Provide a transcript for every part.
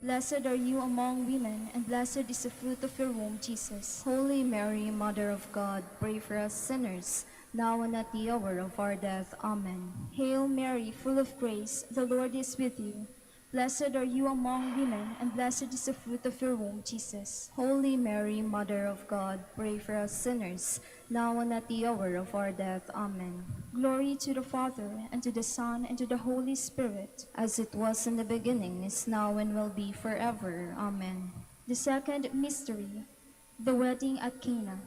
Blessed are you among women, and blessed is the fruit of your womb, Jesus. Holy Mary, Mother of God, pray for us sinners, now and at the hour of our death. Amen. Hail Mary, full of grace, the Lord is with you. Blessed are you among women, and blessed is the fruit of your womb, Jesus. Holy Mary, Mother of God, pray for us sinners, now and at the hour of our death. Amen. Glory to the Father, and to the Son, and to the Holy Spirit. As it was in the beginning, is now, and will be forever. Amen. The second mystery, the wedding at Cana.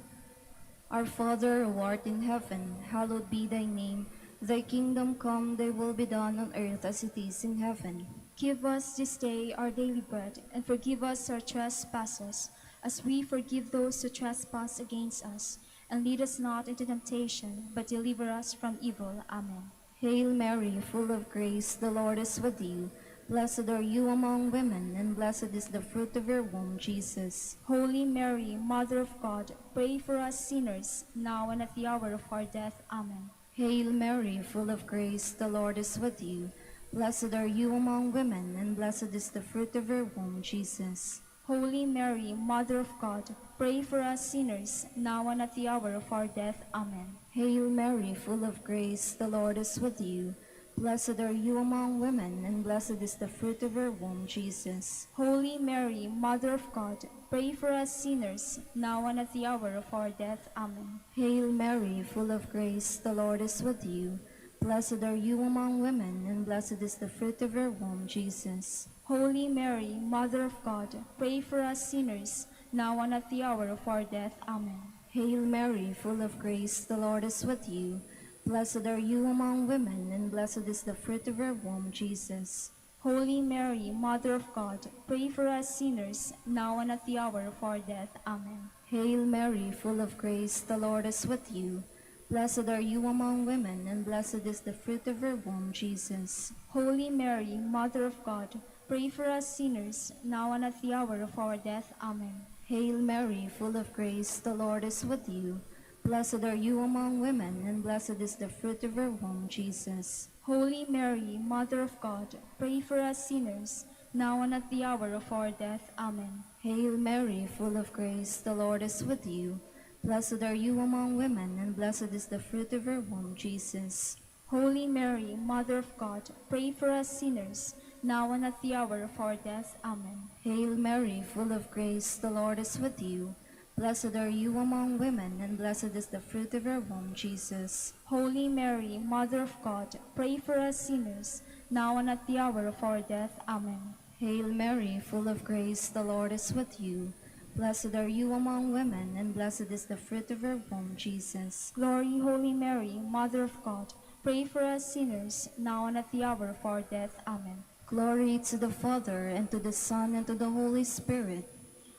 Our Father, who art in heaven, hallowed be thy name. Thy kingdom come, thy will be done on earth as it is in heaven. Give us this day our daily bread, and forgive us our trespasses, as we forgive those who trespass against us. And lead us not into temptation, but deliver us from evil. Amen. Hail Mary, full of grace, the Lord is with you. Blessed are you among women, and blessed is the fruit of your womb, Jesus. Holy Mary, Mother of God, pray for us sinners, now and at the hour of our death. Amen. Hail Mary, full of grace, the Lord is with you. Blessed are you among women, and blessed is the fruit of your womb, Jesus. Holy Mary, Mother of God, pray for us sinners, now and at the hour of our death. Amen. Hail Mary, full of grace, the Lord is with you. Blessed are you among women, and blessed is the fruit of your womb, Jesus. Holy Mary, Mother of God, pray for us sinners, now and at the hour of our death. Amen. Hail Mary, full of grace, the Lord is with you. Blessed are you among women, and blessed is the fruit of your womb, Jesus. Holy Mary, Mother of God, pray for us sinners, now and at the hour of our death. Amen. Hail Mary, full of grace, the Lord is with you. Blessed are you among women, and blessed is the fruit of your womb, Jesus. Holy Mary, Mother of God, pray for us sinners, now and at the hour of our death. Amen. Hail Mary, full of grace, the Lord is with you. Blessed are you among women, and blessed is the fruit of your womb, Jesus. Holy Mary, Mother of God, pray for us sinners, now and at the hour of our death. Amen. Hail Mary, full of grace, the Lord is with you. Blessed are you among women, and blessed is the fruit of your womb, Jesus. Holy Mary, Mother of God, pray for us sinners, now and at the hour of our death. Amen. Hail Mary, full of grace, the Lord is with you. Blessed are you among women, and blessed is the fruit of your womb, Jesus. Holy Mary, Mother of God, pray for us sinners, now and at the hour of our death. Amen. Hail Mary, full of grace, the Lord is with you. Blessed are you among women, and blessed is the fruit of your womb, Jesus. Holy Mary, Mother of God, pray for us sinners, now and at the hour of our death. Amen. Hail Mary, full of grace, the Lord is with you. Blessed are you among women, and blessed is the fruit of your womb, Jesus. Glory, Holy Mary, Mother of God, pray for us sinners, now and at the hour of our death. Amen. Glory to the Father, and to the Son, and to the Holy Spirit.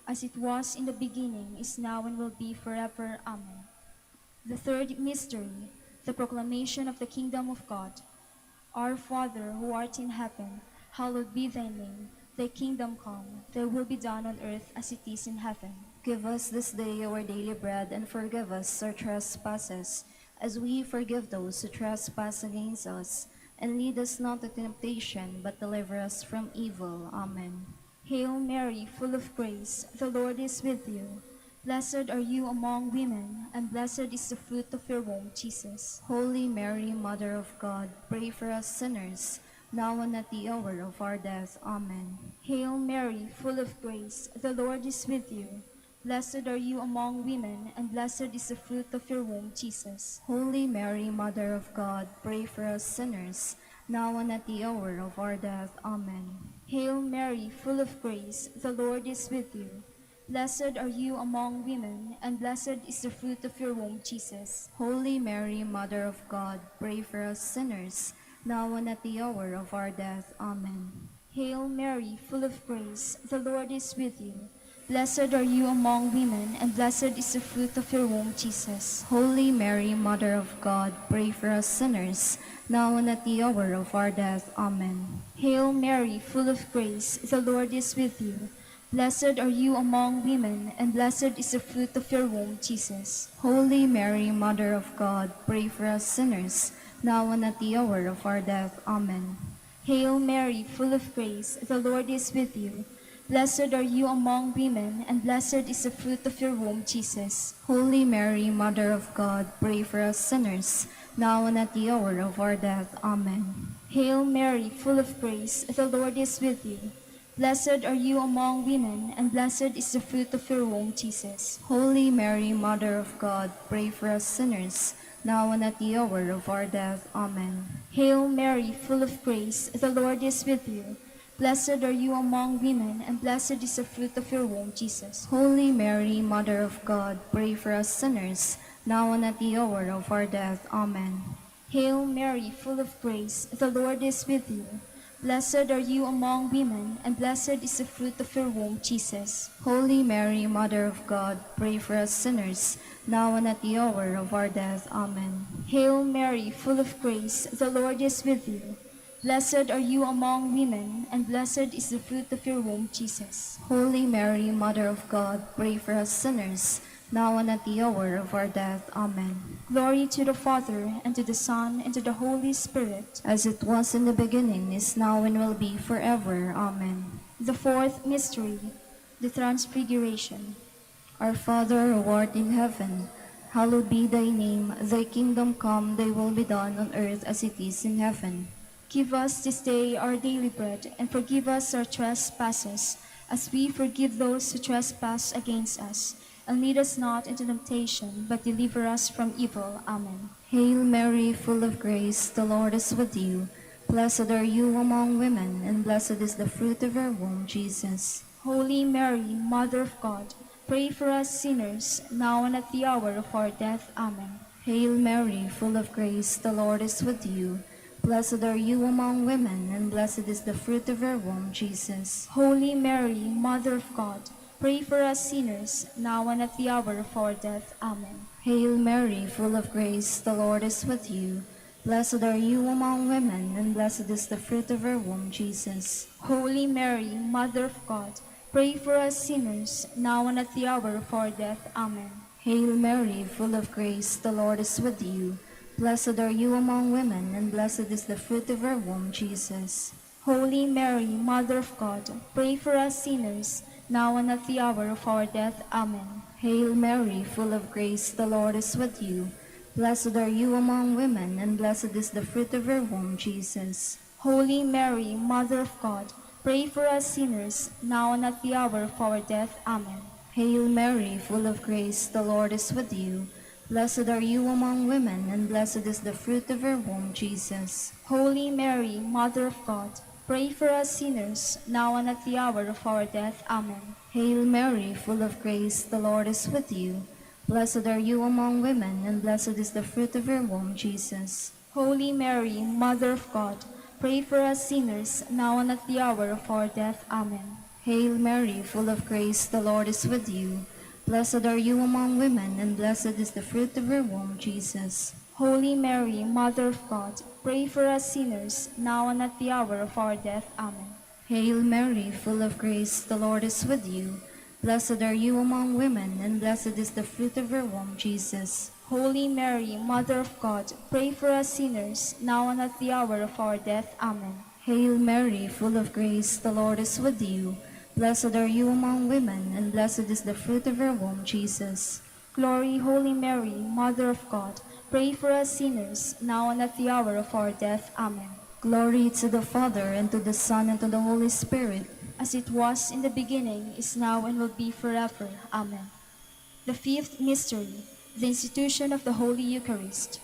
As it was in the beginning, is now, and will be forever. Amen. The third mystery, the proclamation of the kingdom of God. Our Father, who art in heaven, hallowed be thy name. Thy kingdom come, thy will be done on earth as it is in heaven. Give us this day our daily bread, and forgive us our trespasses, as we forgive those who trespass against us. And lead us not into temptation, but deliver us from evil. Amen. Hail Mary, full of grace, the Lord is with you. Blessed are you among women, and blessed is the fruit of your womb, Jesus. Holy Mary, Mother of God, pray for us sinners, now and at the hour of our death. Amen. Hail Mary, full of grace, the Lord is with you. Blessed are you among women, and blessed is the fruit of your womb, Jesus. Holy Mary, Mother of God, pray for us sinners, now and at the hour of our death. Amen. Hail Mary, full of grace, the Lord is with you. Blessed are you among women, and blessed is the fruit of your womb, Jesus. Holy Mary, Mother of God, pray for us sinners, now and at the hour of our death. Amen. Hail Mary, full of grace, the Lord is with you. Blessed are you among women, and blessed is the fruit of your womb, Jesus. Holy Mary, Mother of God, pray for us sinners, now and at the hour of our death. Amen. Hail Mary, full of grace, the Lord is with you. Blessed are you among women, and blessed is the fruit of your womb, Jesus. Holy Mary, Mother of God, pray for us sinners, now and at the hour of our death. Amen. Hail Mary, full of grace, the Lord is with you. Blessed are you among women, and blessed is the fruit of your womb, Jesus. Holy Mary, Mother of God, pray for us sinners, now and at the hour of our death. Amen. Hail Mary, full of grace, the Lord is with you. Blessed are you among women, and blessed is the fruit of your womb, Jesus. Holy Mary, Mother of God, pray for us sinners, now and at the hour of our death. Amen. Hail Mary, full of grace, the Lord is with you. Blessed are you among women, and blessed is the fruit of your womb, Jesus. Holy Mary, Mother of God, pray for us sinners, now and at the hour of our death. Amen. Hail Mary, full of grace, the Lord is with you. Blessed are you among women, and blessed is the fruit of your womb, Jesus. Holy Mary, Mother of God, pray for us sinners, now and at the hour of our death. Amen. Hail Mary, full of grace, the Lord is with you. Blessed are you among women, and blessed is the fruit of your womb, Jesus. Holy Mary, Mother of God, pray for us sinners, now and at the hour of our death. Amen. Glory to the Father, and to the Son, and to the Holy Spirit. As it was in the beginning, is now, and will be forever. Amen. The fourth mystery, the Transfiguration. Our Father, who art in heaven, hallowed be thy name. Thy kingdom come, thy will be done on earth as it is in heaven. Give us this day our daily bread, and forgive us our trespasses, as we forgive those who trespass against us. And lead us not into temptation, but deliver us from evil. Amen. Hail Mary, full of grace, the Lord is with you. Blessed are you among women, and blessed is the fruit of your womb, Jesus. Holy Mary, Mother of God, pray for us sinners, now and at the hour of our death. Amen. Hail Mary, full of grace, the Lord is with you. Blessed are you among women, and blessed is the fruit of your womb, Jesus. Holy Mary, Mother of God, pray for us sinners, now and at the hour of our death. Amen. Hail Mary, full of grace, the Lord is with you. Blessed are you among women, and blessed is the fruit of your womb, Jesus. Holy Mary, Mother of God, pray for us sinners, now and at the hour of our death. Amen. Hail Mary, full of grace, the Lord is with you. Blessed are you among women, and blessed is the fruit of your womb, Jesus. Holy Mary, Mother of God, pray for us sinners, now and at the hour of our death. Amen. Hail Mary, full of grace, the Lord is with you. Blessed are you among women, and blessed is the fruit of your womb, Jesus. Holy Mary, Mother of God, pray for us sinners, now and at the hour of our death. Amen. Hail Mary, full of grace, the Lord is with you. Blessed are you among women, and blessed is the fruit of your womb, Jesus. Holy Mary, Mother of God, pray for us sinners, now and at the hour of our death. Amen. Hail Mary, full of grace, the Lord is with you. Blessed are you among women, and blessed is the fruit of your womb, Jesus. Holy Mary, Mother of God, pray for us sinners, now and at the hour of our death. Amen. Hail Mary, full of grace, the Lord is with you. Blessed are you among women, and blessed is the fruit of your womb, Jesus. Holy Mary, Mother of God, pray for us sinners, now and at the hour of our death. Amen. Hail Mary, full of grace, the Lord is with you. Blessed are you among women, and blessed is the fruit of your womb, Jesus. Holy Mary, Mother of God, pray for us sinners, now and at the hour of our death. Amen. Hail Mary, full of grace, the Lord is with you. Blessed are you among women, and blessed is the fruit of your womb, Jesus. Glory, Holy Mary, Mother of God, pray for us sinners, now and at the hour of our death. Amen. Glory to the Father, and to the Son, and to the Holy Spirit. As it was in the beginning, is now, and will be forever. Amen. The fifth mystery, the institution of the Holy Eucharist.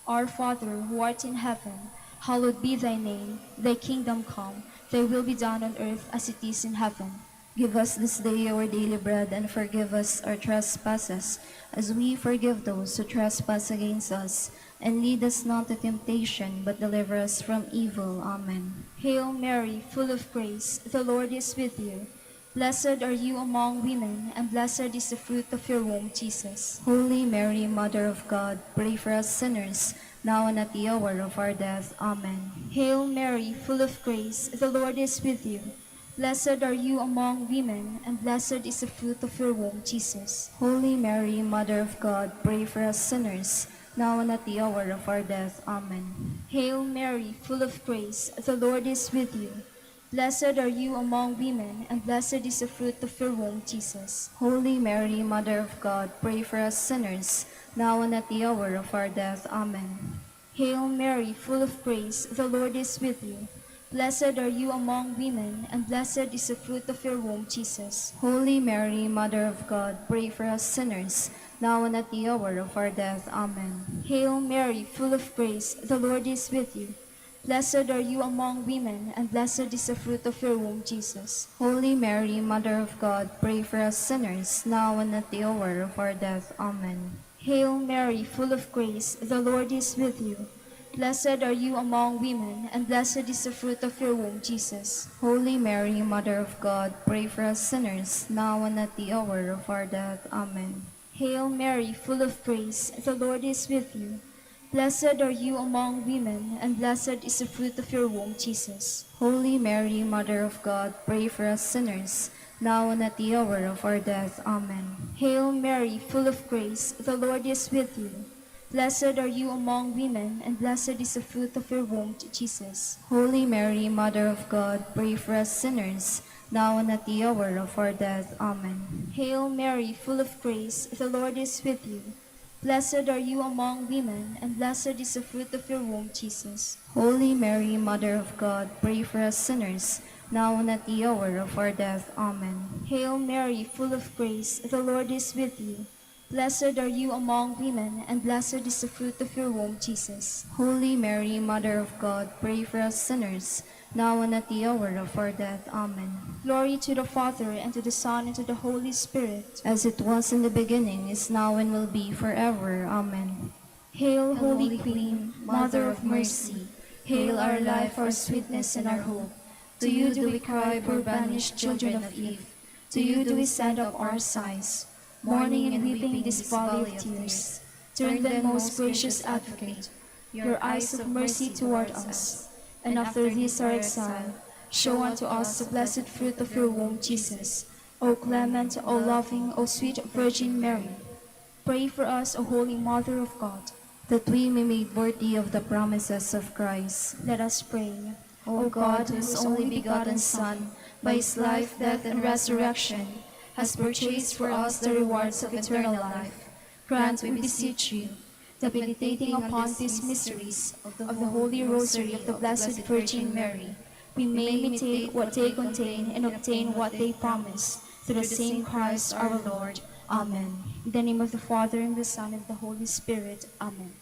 Our Father, who art in heaven, hallowed be thy name. Thy kingdom come, thy will be done on earth as it is in heaven. Give us this day our daily bread, and forgive us our trespasses, as we forgive those who trespass against us. And lead us not to temptation, but deliver us from evil. Amen. Hail Mary, full of grace, the Lord is with you. Blessed are you among women, and blessed is the fruit of your womb, Jesus. Holy Mary, Mother of God, pray for us sinners, now and at the hour of our death. Amen. Hail Mary, full of grace, the Lord is with you. Blessed are you among women, and blessed is the fruit of your womb, Jesus. Holy Mary, Mother of God, pray for us sinners, now and at the hour of our death. Amen. Hail Mary, full of grace, the Lord is with you. Blessed are you among women, and blessed is the fruit of your womb, Jesus. Holy Mary, Mother of God, pray for us sinners, now and at the hour of our death. Amen. Hail Mary, full of grace, the Lord is with you. Blessed are you among women, and blessed is the fruit of your womb, Jesus. Holy Mary, Mother of God, pray for us sinners, now and at the hour of our death. Amen. Hail Mary, full of grace, the Lord is with you. Blessed are you among women, and blessed is the fruit of your womb, Jesus. Holy Mary, Mother of God, pray for us sinners, now and at the hour of our death. Amen. Hail Mary, full of grace, the Lord is with you. Blessed are you among women, and blessed is the fruit of your womb, Jesus. Holy Mary, Mother of God, pray for us sinners, now and at the hour of our death. Amen. Hail Mary, full of grace, the Lord is with you. Blessed are you among women, and blessed is the fruit of your womb, Jesus. Holy Mary, Mother of God, pray for us sinners, now and at the hour of our death. Amen. Hail Mary, full of grace, the Lord is with you. Blessed are you among women, and blessed is the fruit of your womb, Jesus. Holy Mary, Mother of God, pray for us sinners, now and at the hour of our death. Amen. Hail Mary, full of grace, the Lord is with you. Blessed are you among women, and blessed is the fruit of your womb, Jesus. Holy Mary, Mother of God, pray for us sinners, now and at the hour of our death. Amen. Hail Mary, full of grace, the Lord is with you. Blessed are you among women, and blessed is the fruit of your womb, Jesus. Holy Mary, Mother of God, pray for us sinners, now and at the hour of our death. Amen. Glory to the Father, and to the Son, and to the Holy Spirit. As it was in the beginning, is now, and will be forever. Amen. Hail, Holy Queen, Mother of Mercy. Hail our life, our sweetness, and our hope. To you do we cry, poor banished children of Eve. To you do we send up our sighs, mourning and weeping in this valley of tears. Turn then, most gracious Advocate, your eyes of mercy toward us, and after this our exile, show unto us the blessed fruit of your womb, Jesus. O clement, O loving, O sweet Virgin Mary, pray for us, O Holy Mother of God, that we may be made worthy of the promises of Christ. let us pray. O God, whose only begotten Son, by his life, death, and resurrection, has purchased for us the rewards of eternal life, grant, we beseech you, that meditating upon these mysteries of the Holy Rosary of the Blessed Virgin Mary, we may imitate what they contain and obtain what they promise, through the same Christ our Lord. Amen. In the name of the Father, and the Son, and the Holy Spirit. Amen.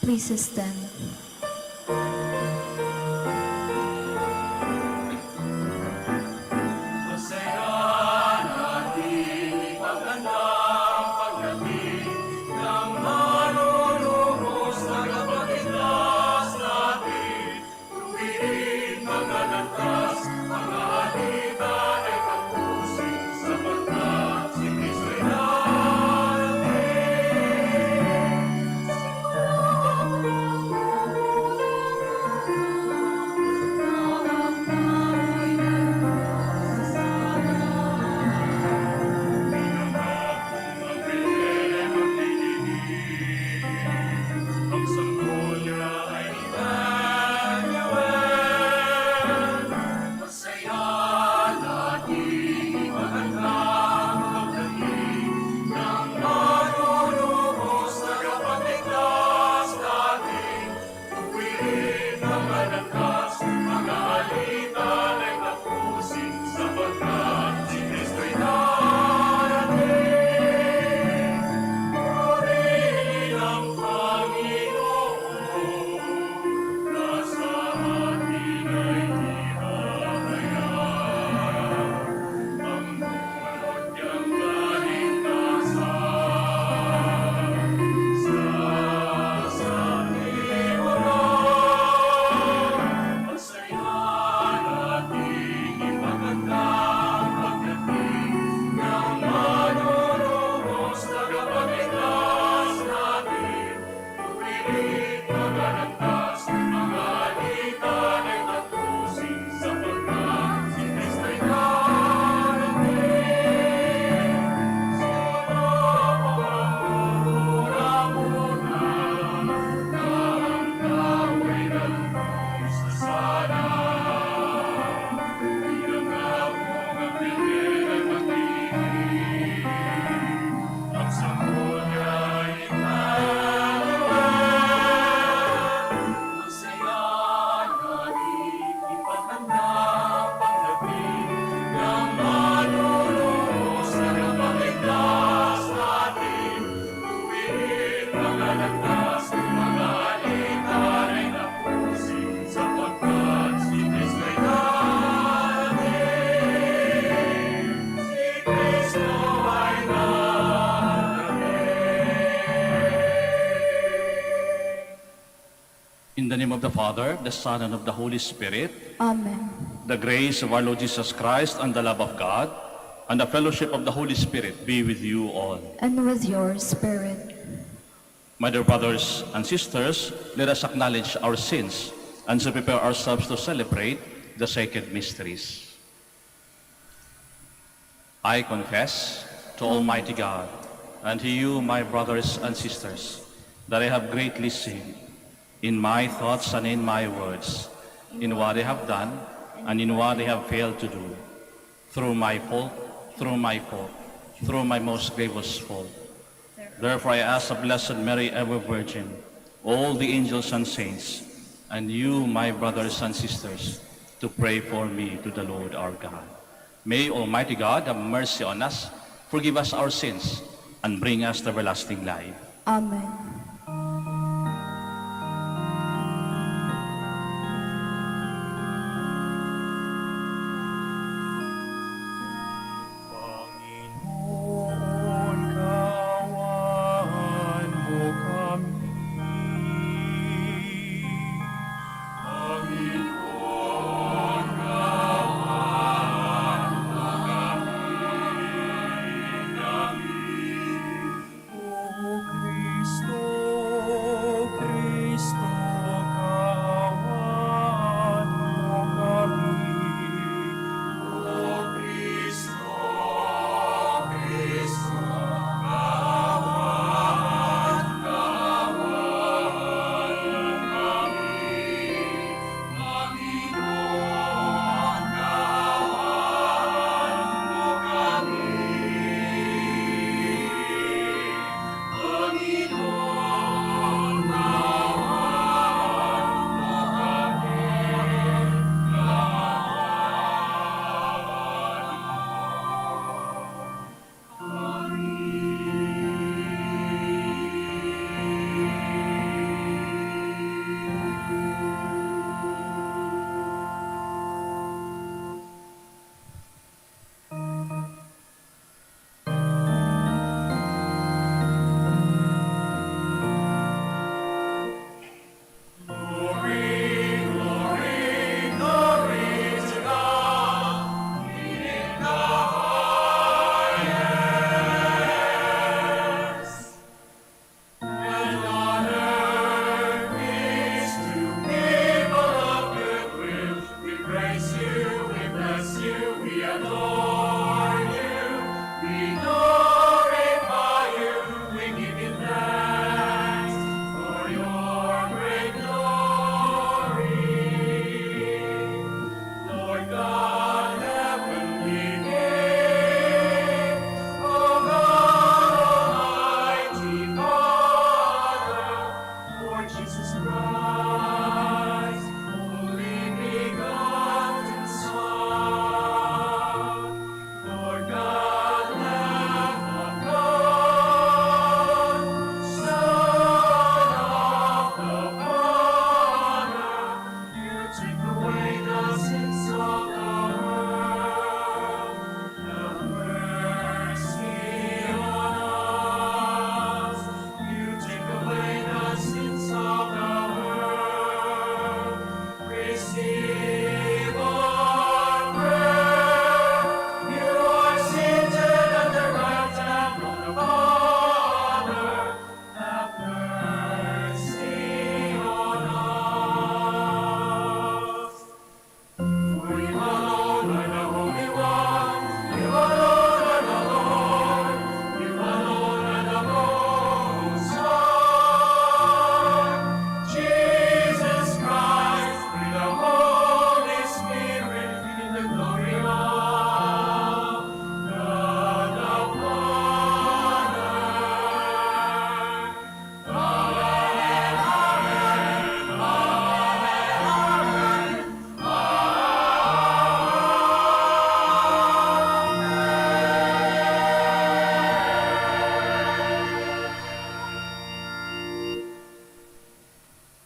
Please stand. In the name of the Father, the Son, and of the Holy Spirit, Amen. the grace of our Lord Jesus Christ and the love of God and the fellowship of the Holy Spirit be with you all. And with your spirit. My dear brothers and sisters, let us acknowledge our sins and so prepare ourselves to celebrate the sacred mysteries. I confess to Almighty God and to you, my brothers and sisters, that I have greatly sinned in my thoughts and in my words, in what I have done and in what I have failed to do, through my fault, through my most grievous fault. Therefore I ask the Blessed Mary, ever Virgin, all the angels and saints, and you, my brothers and sisters, to pray for me to the Lord our God. May Almighty God have mercy on us, forgive us our sins, and bring us to everlasting life. Amen. Cristo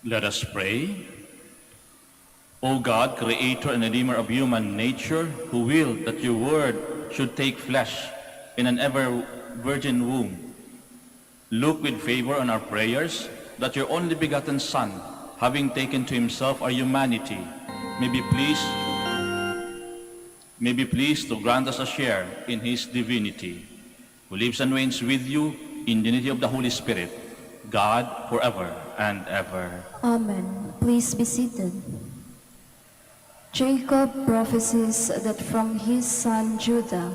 Let us pray. O God, creator and redeemer of human nature, who willed that your word should take flesh in an ever-virgin womb, look with favor on our prayers, that your only begotten Son, having taken to himself our humanity, may be pleased to grant us a share in his divinity, who lives and reigns with you in the unity of the Holy Spirit, God, forever and ever. Amen. Please be seated. Jacob prophesies that from his son Judah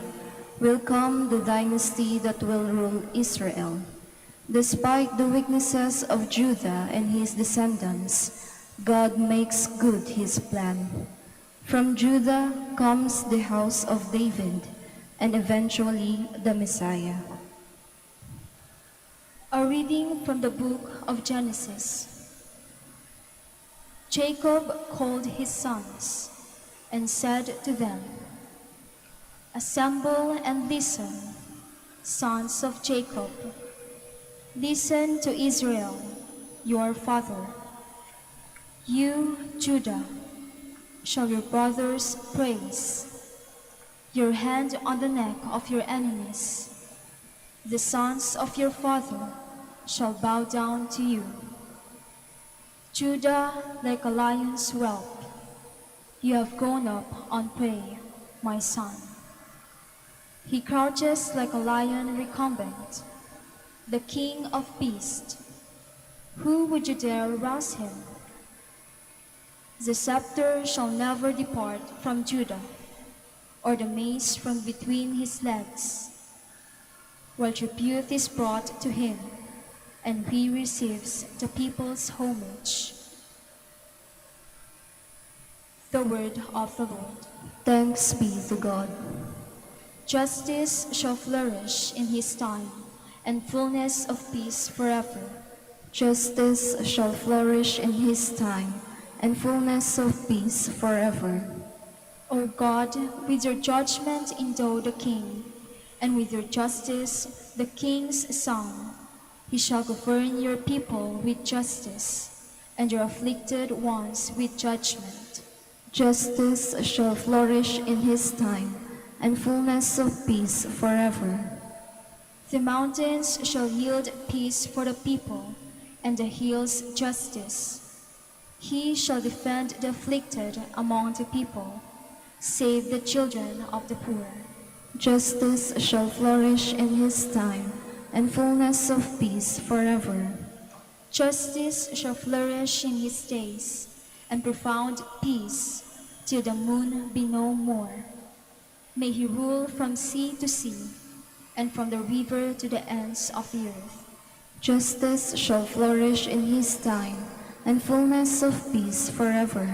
will come the dynasty that will rule Israel. Despite the weaknesses of Judah and his descendants, God makes good his plan. From Judah comes the house of David, and eventually the Messiah. A reading from the book of Genesis. Jacob called his sons and said to them, "Assemble and listen, sons of Jacob. Listen to Israel, your father. You, Judah, shall your brothers praise. Your hand on the neck of your enemies. The sons of your father shall bow down to you. Judah, like a lion's whelp, you have grown up on prey, my son. He crouches like a lion recumbent, the king of beasts. Who would you dare rouse him? The scepter shall never depart from Judah, or the mace from between his legs. While tribute is brought to him, and he receives the people's homage." The word of the Lord. Thanks be to God. Justice shall flourish in his time, and fullness of peace forever. Justice shall flourish in his time, and fullness of peace forever. O God, with your judgment endow the king, and with your justice the king's son. He shall govern your people with justice, and your afflicted ones with judgment. Justice shall flourish in his time, and fullness of peace forever. The mountains shall yield peace for the people, and the hills justice. He shall defend the afflicted among the people, save the children of the poor. Justice shall flourish in his time, and fullness of peace forever. Justice shall flourish in his days, and profound peace, till the moon be no more. May he rule from sea to sea, and from the river to the ends of the earth. Justice shall flourish in his time, and fullness of peace forever.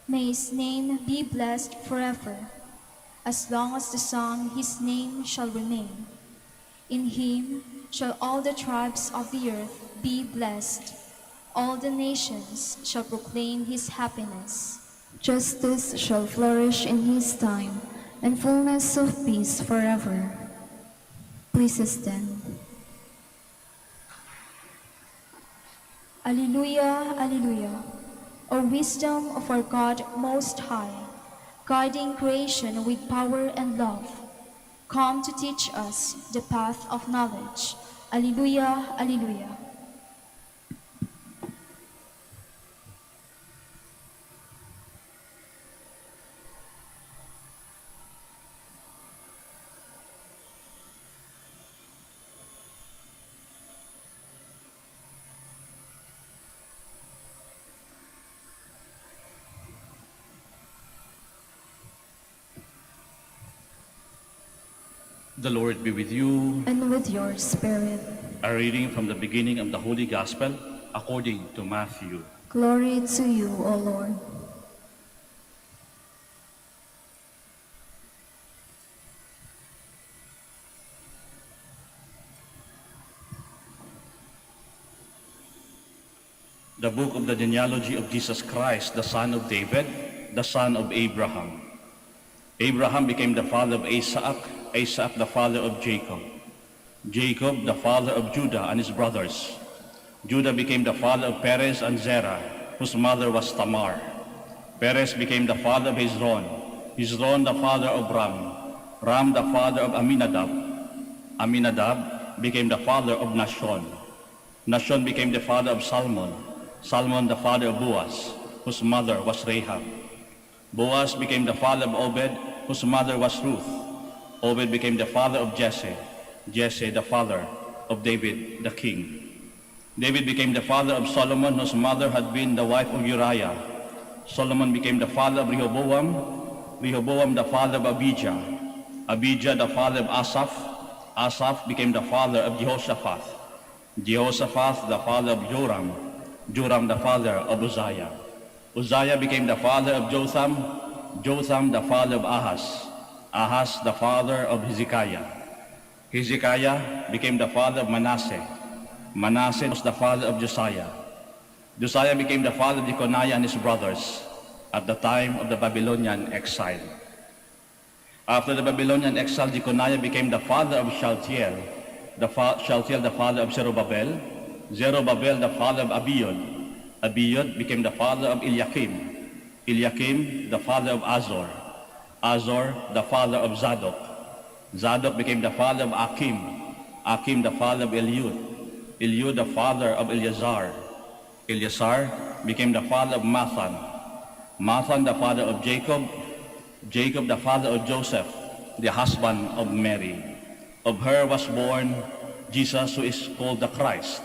May his name be blessed forever, as long as the sun his name shall remain. In him shall all the tribes of the earth be blessed. All the nations shall proclaim his happiness. Justice shall flourish in his time, and fullness of peace forever. Please stand. Alleluia, alleluia. O wisdom of our God Most High, guiding creation with power and love, come to teach us the path of knowledge. Alleluia, alleluia. The Lord be with you. And with your spirit. A reading from the beginning of the Holy Gospel according to Matthew. Glory to you, O Lord. The book of the genealogy of Jesus Christ, the son of David, the son of Abraham. Abraham became the father of Isaac, Isaac the father of Jacob, Jacob the father of Judah and his brothers, Judah became the father of Perez and Zerah, whose mother was Tamar. Perez became the father of Hezron, Hezron the father of Ram, Ram the father of Aminadab. Aminadab became the father of Nashon. Nashon became the father of Salmon, Salmon the father of Boaz, whose mother was Rahab. Boaz became the father of Obed, whose mother was Ruth. Obed became the father of Jesse, Jesse the father of David the king. David became the father of Solomon, whose mother had been the wife of Uriah. Solomon became the father of Rehoboam, Rehoboam the father of Abijah, Abijah the father of Asaph, Asaph became the father of Jehoshaphat, Jehoshaphat the father of Joram, Joram the father of Uzziah. Uzziah became the father of Jotham, Jotham the father of Ahaz, Ahaz the father of Hezekiah. Hezekiah became the father of Manasseh, Manasseh was the father of Josiah. Josiah became the father of Jeconiah and his brothers at the time of the Babylonian exile. After the Babylonian exile, Jeconiah became the father of Shealtiel, Shealtiel the father of Zerubbabel, Zerubbabel the father of Abiud, Abiud became the father of Eliakim, Eliakim the father of Azor, Azor the father of Zadok, Zadok became the father of Akim, Akim the father of Eliud, Eliud the father of Eleazar, Eleazar became the father of Mathan, Mathan the father of Jacob, Jacob the father of Joseph, the husband of Mary. Of her was born Jesus, who is called the Christ.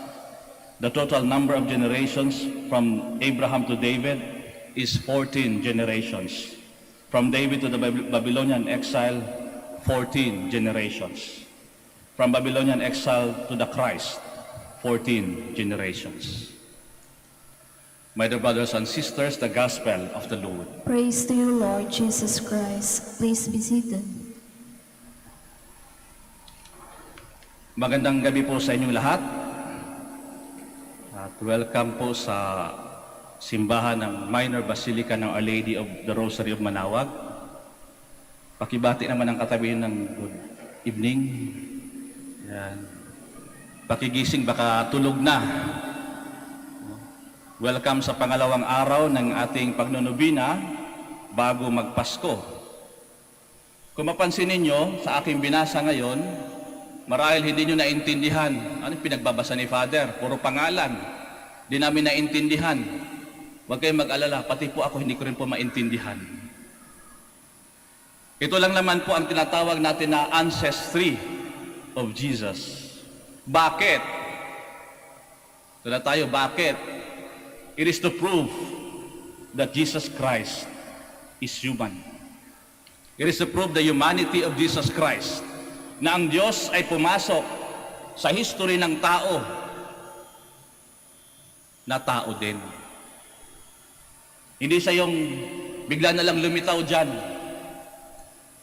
The total number of generations from Abraham to David is 14 generations. From David to the Babylonian exile, 14 generations. From Babylonian exile to the Christ, 14 generations. My dear brothers and sisters, the Gospel of the Lord. Praise to you, Lord Jesus Christ. Please be seated. Magandang gabi po sa inyong lahat. At welcome po sa simbahan ng Minor Basilica ng Our Lady of the Rosary of Manaoag. Pakibati naman ang katabi ng good evening. Yan. Pakigising, baka tulog na. Welcome sa pangalawang araw ng ating pagnunubina bago magpasko. Kung mapansin ninyo sa aking binasa ngayon, marahil hindi nyo naintindihan. Ano pinagbabasa ni Father? Puro pangalan. Di namin naintindihan. Huwag kayong mag-alala, pati po ako hindi ko rin po maintindihan. Ito lang naman po ang tinatawag natin na ancestry of Jesus. Bakit? Ito na tayo, bakit? It is to prove that Jesus Christ is human. It is to prove the humanity of Jesus Christ. Na ang Diyos ay pumasok sa history ng tao na tao din. Hindi siya yung bigla na lang lumitaw dyan.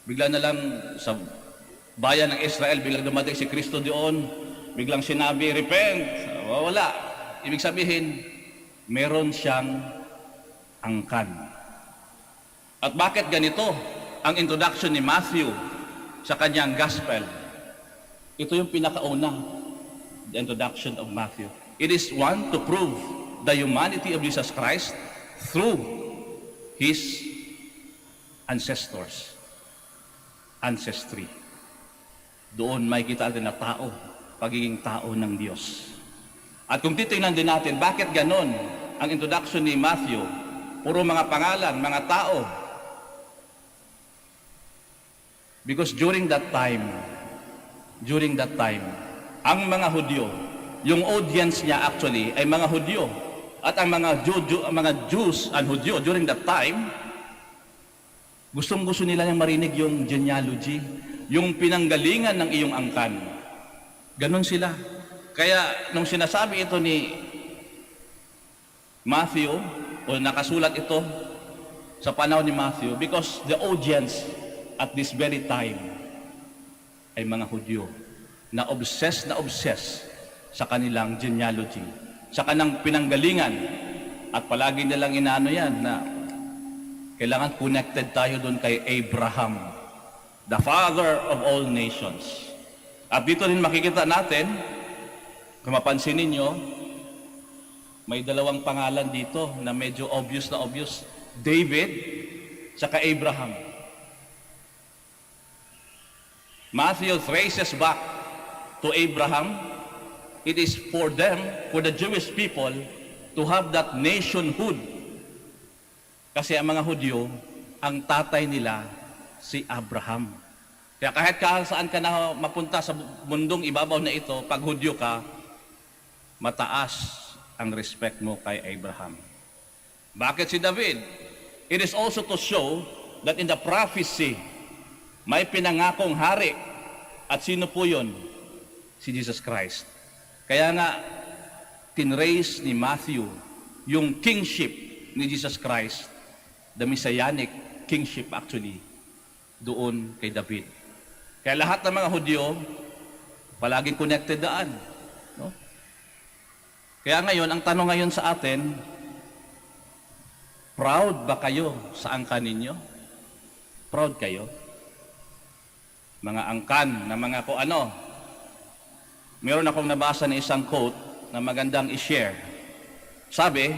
Bigla na lang sa bayan ng Israel, biglang dumating si Kristo doon, biglang sinabi, repent. Wala. Ibig sabihin, meron siyang angkan. At bakit ganito ang introduction ni Matthew sa kanyang gospel? Ito yung pinakauna, the introduction of Matthew. It is one to prove the humanity of Jesus Christ through his ancestors, ancestry. Doon may kita natin na tao, pagiging tao ng Diyos. At kung titingnan din natin, bakit ganon ang introduction ni Matthew? Puro mga pangalan, mga tao. Because during that time, ang mga Hudyo, yung audience niya actually ay mga Hudyo. At ang mga Jews and Hudyo during that time, gustong-gusto nila yung marinig yung genealogy, yung pinanggalingan ng iyong angkan. Ganon sila. Kaya nung sinasabi ito ni Matthew, o nakasulat ito sa panahon ni Matthew, because the audience at this very time ay mga Hudyo na obsessed sa kanilang genealogy, sa kanilang pinanggalingan. At palagi nilang inaano yan na kailangan connected tayo doon kay Abraham, the father of all nations. At dito rin makikita natin, kung mapansin ninyo, May dalawang pangalan dito na medyo obvious na obvious. David, tsaka Abraham. Matthew traces back to Abraham. It is for them, for the Jewish people, to have that nationhood. Kasi ang mga Hudyo, ang tatay nila, si Abraham. Kaya kahit saan ka na mapunta sa mundong ibabaw na ito, pag Hudyo ka, mataas ang respect mo kay Abraham. Bakit si David? It is also to show that in the prophecy, may pinangakong hari. At sino po yun? Si Jesus Christ. Kaya nga, tinrace ni Matthew yung kingship ni Jesus Christ, the messianic kingship actually, doon kay David. Kaya lahat ng mga Hudyo, palaging connected daan. No? Kaya ngayon, ang tanong ngayon sa atin, proud ba kayo sa angkan ninyo? Proud kayo? Mga angkan na mga ko ano. Meron akong nabasa na isang quote na magandang i-share. Sabi,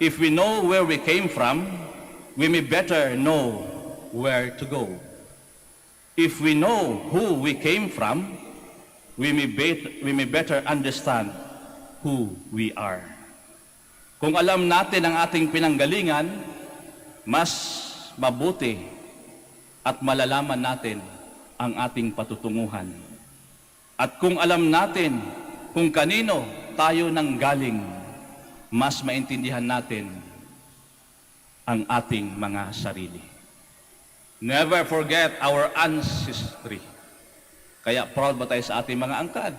if we know where we came from, we may better know where to go. If we know who we came from, we may better understand who we are. Kung alam natin ang ating pinanggalingan, mas mabuti at malalaman natin ang ating patutunguhan. At kung alam natin kung kanino tayo nanggaling, mas maintindihan natin ang ating mga sarili. Never forget our ancestry. Kaya proud ba tayo sa ating mga angkan?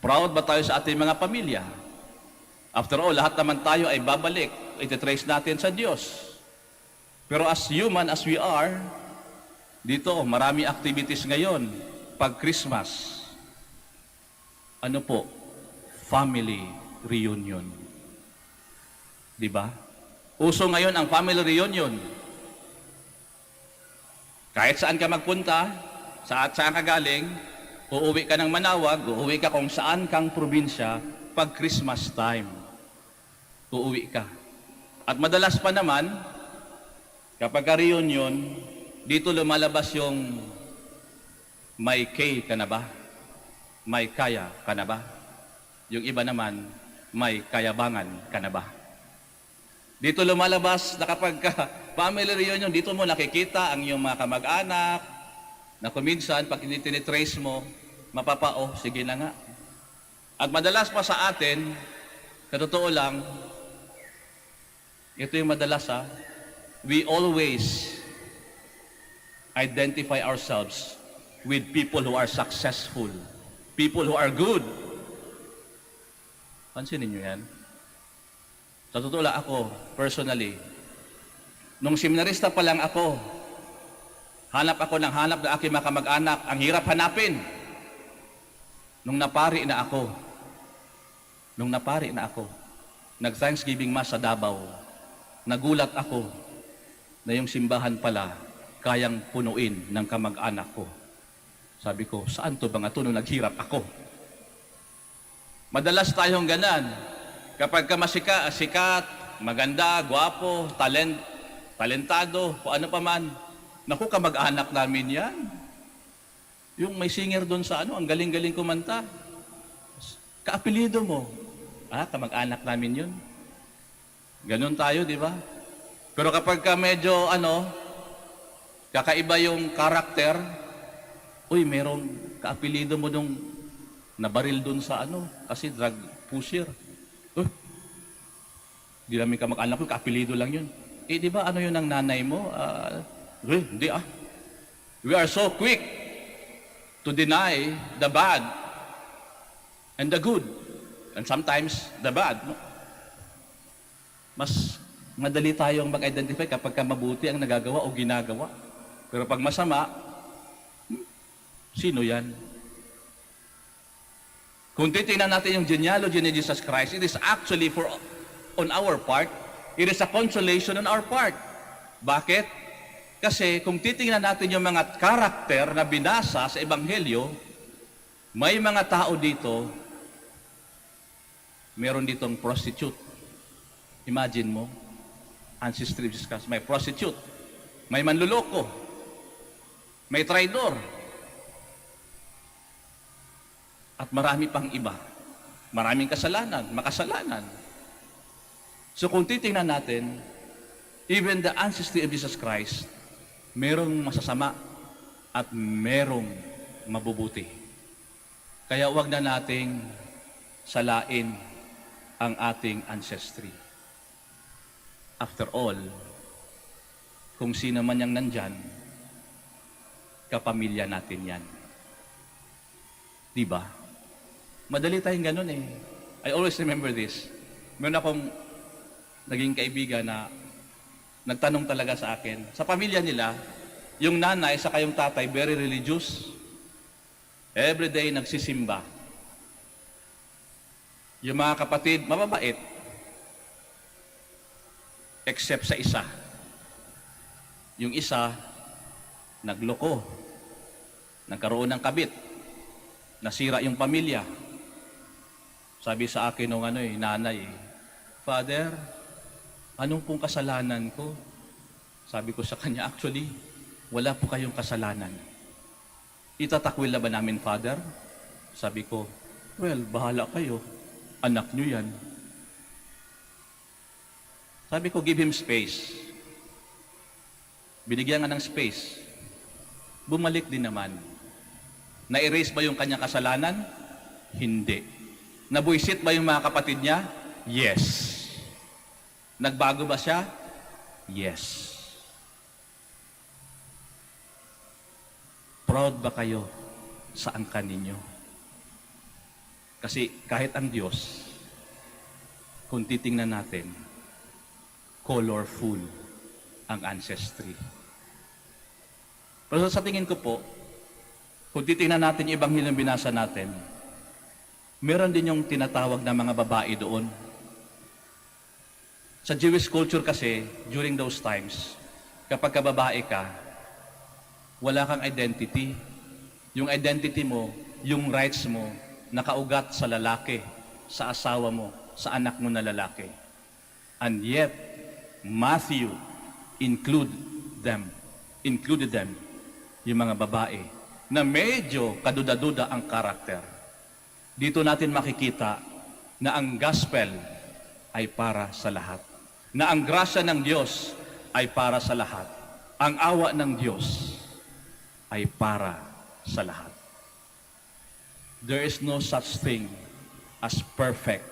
Proud ba tayo sa ating mga pamilya? After all, lahat naman tayo ay babalik. Ititrace natin sa Diyos. Pero as human as we are, dito, marami activities ngayon. Pag Christmas, ano po? Family reunion. Di ba? Uso ngayon ang family reunion. Kahit saan ka magpunta, saan ka galing, uuwi ka ng Manaoag, uuwi ka kung saan kang probinsya, pag Christmas time, uuwi ka. At madalas pa naman, kapag ka-reunion, dito lumalabas yung may kay ka na ba? May kaya ka na ba? Yung iba naman, may kayabangan ka na ba? Dito lumalabas na kapag family reunion, dito mo nakikita ang iyong mga kamag-anak, na kuminsan, pag tinitrace mo, mapapao, sige na nga. At madalas pa sa atin, katotoo lang, ito yung madalas we always identify ourselves with people who are successful, people who are good. Pansinin nyo yan? Sa totoo lang ako, personally, nung seminarista pa lang ako, hanap ako ng hanap na aking mga kamag-anak, ang hirap hanapin. Nung napari na ako, nag-Thanksgiving Mass sa Davao, nagulat ako na yung simbahan pala kayang punuin ng kamag-anak ko. Sabi ko, saan to ba nga to nung naghirap ako? Madalas tayong ganan. Kapag ka sikat, maganda, gwapo, talentado, kung ano pa man, naku, kamag-anak namin yan. Yung may singer doon sa ang galing-galing kumanta. Kaapelido mo. Kamag-anak namin yun. Ganon tayo, di ba? Pero kapag ka medyo, kakaiba yung karakter, merong kaapelido mo nung nabaril dun sa kasi drug pusher. Di namin kamag-anak ko, kaapelido lang yun. Di ba yun ang nanay mo? Hindi We are so quick to deny the bad and the good. And sometimes, the bad. No? Mas madali tayong mag-identify kapag mabuti ang nagagawa o ginagawa. Pero pag masama, sino yan? Kung titingnan natin yung genealogy ni Jesus Christ, it is actually on our part, it is a consolation on our part. Bakit? Kasi kung titingnan natin yung mga karakter na binasa sa Ebanghelyo, may mga tao dito Meron ditong prostitute. Imagine mo, ancestry of Jesus Christ, may prostitute, may manluloko, may traidor, at marami pang iba. Maraming kasalanan, makasalanan. So kung titingnan natin, even the ancestry of Jesus Christ, merong masasama at merong mabubuti. Kaya huwag na nating salain ang ating ancestry. After all, kung sino man yang nandyan, kapamilya natin yan. Diba? Madali tayong ganun eh. I always remember this. Meron akong naging kaibigan na nagtanong talaga sa akin. Sa pamilya nila, yung nanay sa yung tatay, very religious. Every day nagsisimba. Yung mga kapatid, mababait. Except sa isa. Yung isa, nagloko. Nagkaroon ng kabit. Nasira yung pamilya. Sabi sa akin nung nanay, Father, anong pong kasalanan ko? Sabi ko sa kanya, actually, wala po kayong kasalanan. Itatakwil na ba namin, Father? Sabi ko, well, bahala kayo. Anak nyo yan. Sabi ko, give him space. Binigyan nga ng space. Bumalik din naman. Na-erase ba yung kanyang kasalanan? Hindi. Nabuisit ba yung mga kapatid niya? Yes. Nagbago ba siya? Yes. Proud ba kayo sa angkan ninyo? Kasi kahit ang Diyos, kung titingnan natin, colorful ang ancestry. Pero sa tingin ko po, kung titingnan natin yung Ebanghelyo binasa natin, meron din yung tinatawag na mga babae doon. Sa Jewish culture kasi, during those times, kapag kababae ka, wala kang identity. Yung identity mo, yung rights mo, nakaugat sa lalaki, sa asawa mo, sa anak mo na lalaki. And yet, Matthew included them, yung mga babae, na medyo kaduda-duda ang karakter. Dito natin makikita na ang gospel ay para sa lahat. Na ang grasya ng Diyos ay para sa lahat. Ang awa ng Diyos ay para sa lahat. There is no such thing as perfect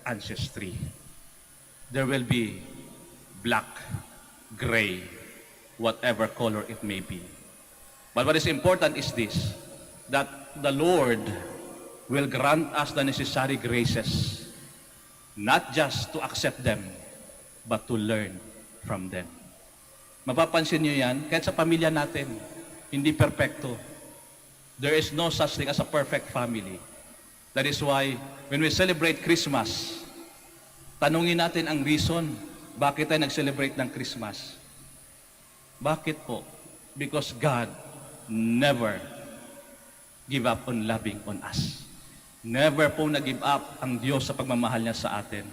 ancestry. There will be black, gray, whatever color it may be. But what is important is this, that the Lord will grant us the necessary graces, not just to accept them, but to learn from them. Mapapansin niyo yan, kahit sa pamilya natin, hindi perfecto. There is no such thing as a perfect family. That is why, when we celebrate Christmas, tanungin natin ang reason, bakit tayo nag-celebrate ng Christmas? Bakit po? Because God never give up on loving on us. Never po nag-give up ang Diyos sa pagmamahal niya sa atin.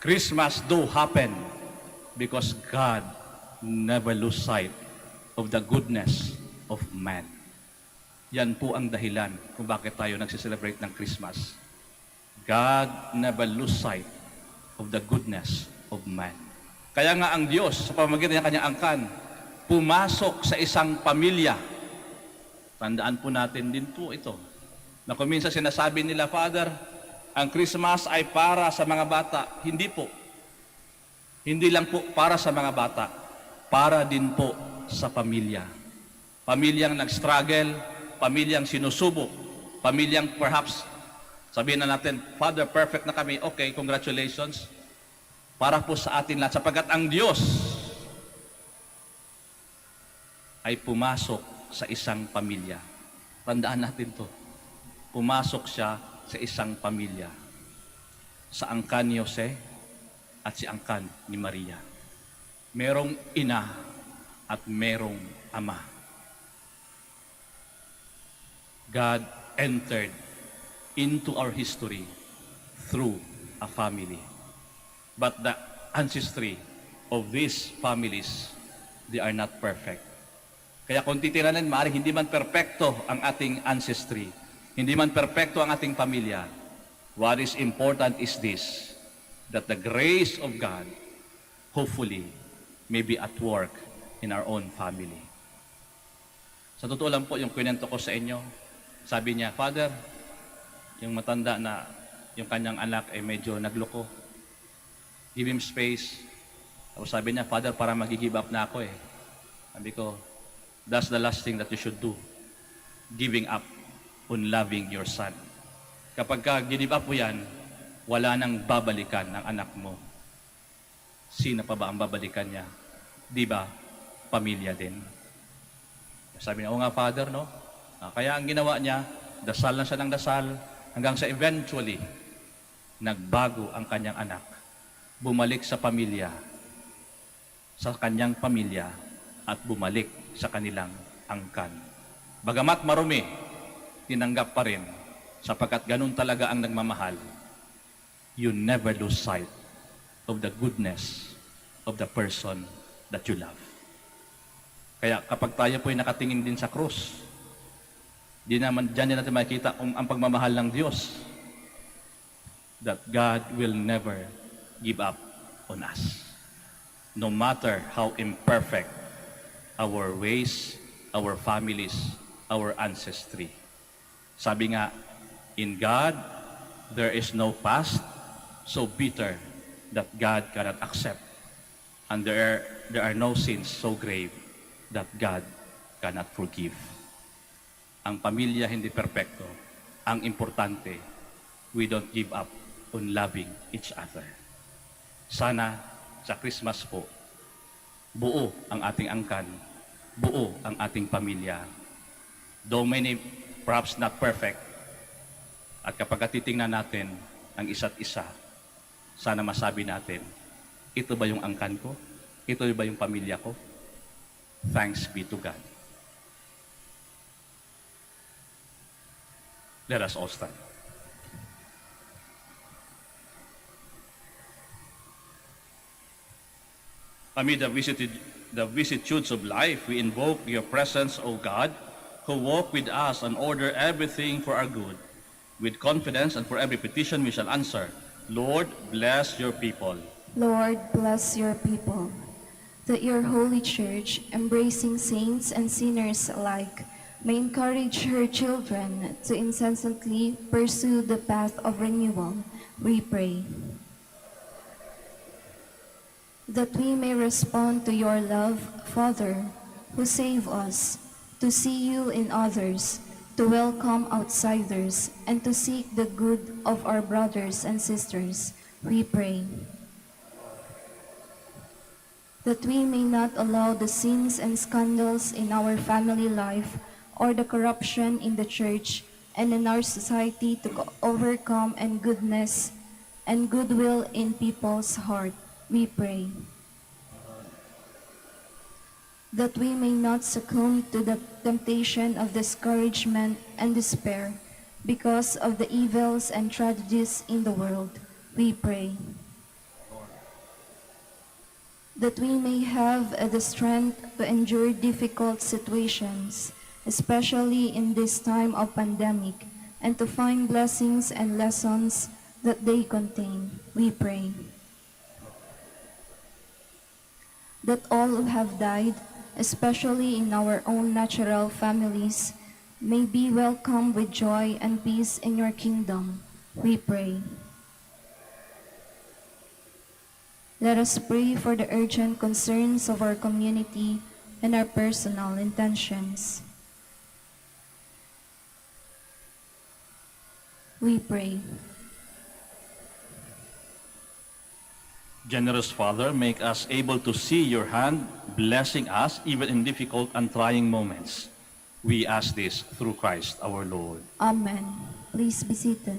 Christmas do happen because God never lose sight of the goodness of man. Yan po ang dahilan kung bakit tayo nagse-celebrate ng Christmas. God never lose sight of the goodness of man. Kaya nga ang Diyos, sa pamamagitan ng kanyang angkan, pumasok sa isang pamilya. Tandaan po natin din po ito. Na kung minsan sinasabi nila, Father, ang Christmas ay para sa mga bata. Hindi po. Hindi lang po para sa mga bata. Para din po sa pamilya. Pamilyang nag-struggle, pamilyang sinusubok, pamilyang perhaps, sabihin na natin, Father, perfect na kami. Okay, congratulations. Para po sa atin lahat. Sapagkat ang Diyos ay pumasok sa isang pamilya. Tandaan natin to. Pumasok siya sa isang pamilya. Sa angkan ni Jose at si angkan ni Maria. Merong ina at merong ama. God entered into our history through a family. But the ancestry of these families, they are not perfect. Kaya kung titiranin, maaaring hindi man perpekto ang ating ancestry, hindi man perpekto ang ating pamilya, what is important is this, that the grace of God, hopefully, may be at work in our own family. Sa totoo lang po, yung kwento ko sa inyo, sabi niya, Father, yung matanda na yung kanyang anak ay medyo nagloko. Give him space. Tapos sabi niya, Father, para mag-give up na ako eh. Sabi ko, that's the last thing that you should do. Giving up on loving your son. Kapag give up mo yan, wala nang babalikan ng anak mo. Sino pa ba ang babalikan niya? Di ba? Pamilya din. Sabi niya, oo nga Father, no? Kaya ang ginawa niya, dasal lang siya ng dasal, hanggang sa eventually, nagbago ang kanyang anak. Bumalik sa pamilya, sa kanyang pamilya, at bumalik sa kanilang angkan. Bagamat marumi, tinanggap pa rin, sapagkat ganun talaga ang nagmamahal. You never lose sight of the goodness of the person that you love. Kaya kapag tayo po'y nakatingin din sa krus, diyan din natin makikita ang pagmamahal ng Diyos, that God will never give up on us. No matter how imperfect our ways, our families, our ancestry. Sabi nga, in God, there is no past so bitter that God cannot accept. And there are no sins so grave that God cannot forgive. Ang pamilya hindi perpekto. Ang importante, we don't give up on loving each other. Sana sa Christmas po, buo ang ating angkan, buo ang ating pamilya. Though many, perhaps not perfect, at kapag titingnan natin ang isa't isa, sana masabi natin, ito ba yung angkan ko? Ito ba yung pamilya ko? Thanks be to God. Let us all stand. Amid the vicissitudes of life, we invoke your presence, O God, who walk with us and order everything for our good. With confidence and for every petition we shall answer. Lord, bless your people. Lord, bless your people. That your holy church, embracing saints and sinners alike, may encourage her children to incessantly pursue the path of renewal, we pray. That we may respond to your love, Father, who save us, to see you in others, to welcome outsiders, and to seek the good of our brothers and sisters, we pray. That we may not allow the sins and scandals in our family life or the corruption in the church and in our society to overcome and goodness and goodwill in people's heart, we pray. That we may not succumb to the temptation of discouragement and despair because of the evils and tragedies in the world, we pray. That we may have the strength to endure difficult situations, especially in this time of pandemic, and to find blessings and lessons that they contain, we pray. That all who have died, especially in our own natural families, may be welcomed with joy and peace in your kingdom, we pray. Let us pray for the urgent concerns of our community and our personal intentions. We pray. Generous Father, make us able to see your hand blessing us even in difficult and trying moments. We ask this through Christ our Lord. Amen. Please be seated.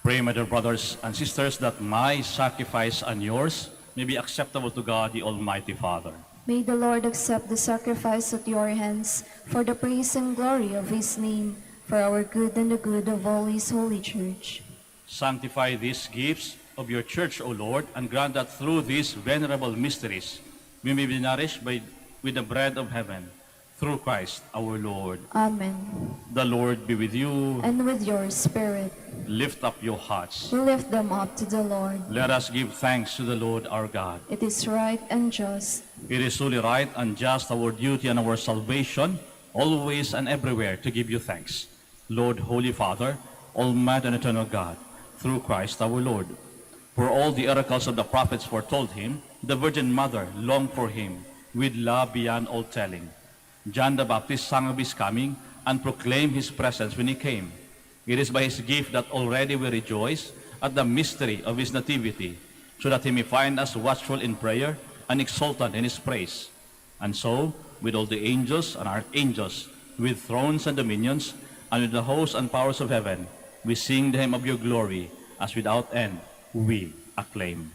Pray, my dear brothers and sisters, that my sacrifice and yours may be acceptable to God, the Almighty Father. May the Lord accept the sacrifice at your hands for the praise and glory of his name, for our good and the good of all his holy church. Sanctify these gifts of your church, O Lord, and grant that through these venerable mysteries we may be nourished with the bread of heaven, through Christ our Lord. Amen. The Lord be with you. And with your spirit, Lift up your hearts. we lift them up to the Lord. Let us give thanks to the Lord our God. It is right and just. It is truly right and just, our duty and our salvation, always and everywhere to give you thanks. Lord, Holy Father, Almighty and eternal God, through Christ our Lord. For all the oracles of the prophets foretold him, the Virgin Mother longed for him with love beyond all telling. John the Baptist sang of his coming and proclaimed his presence when he came. It is by his gift that already we rejoice at the mystery of his nativity, so that he may find us watchful in prayer and exultant in his praise. And so, with all the angels and archangels, with thrones and dominions, and with the hosts and powers of heaven, we sing the hymn of your glory, as without end we acclaim.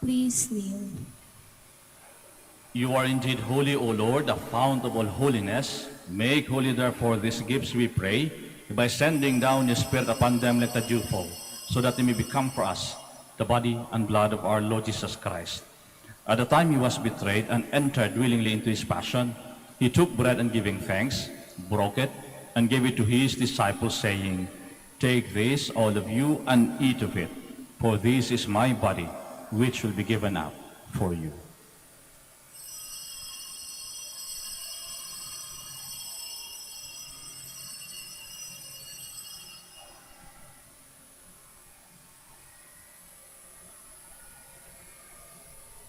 Please kneel. You are indeed holy, O Lord, the fount of all holiness. Make holy, therefore, these gifts, we pray, by sending down your Spirit upon them like the dewfall, so that they may become for us the body and blood of our Lord Jesus Christ. At the time he was betrayed and entered willingly into his passion, he took bread and giving thanks, broke it, and gave it to his disciples, saying, Take this, all of you, and eat of it, for this is my body, which will be given up for you.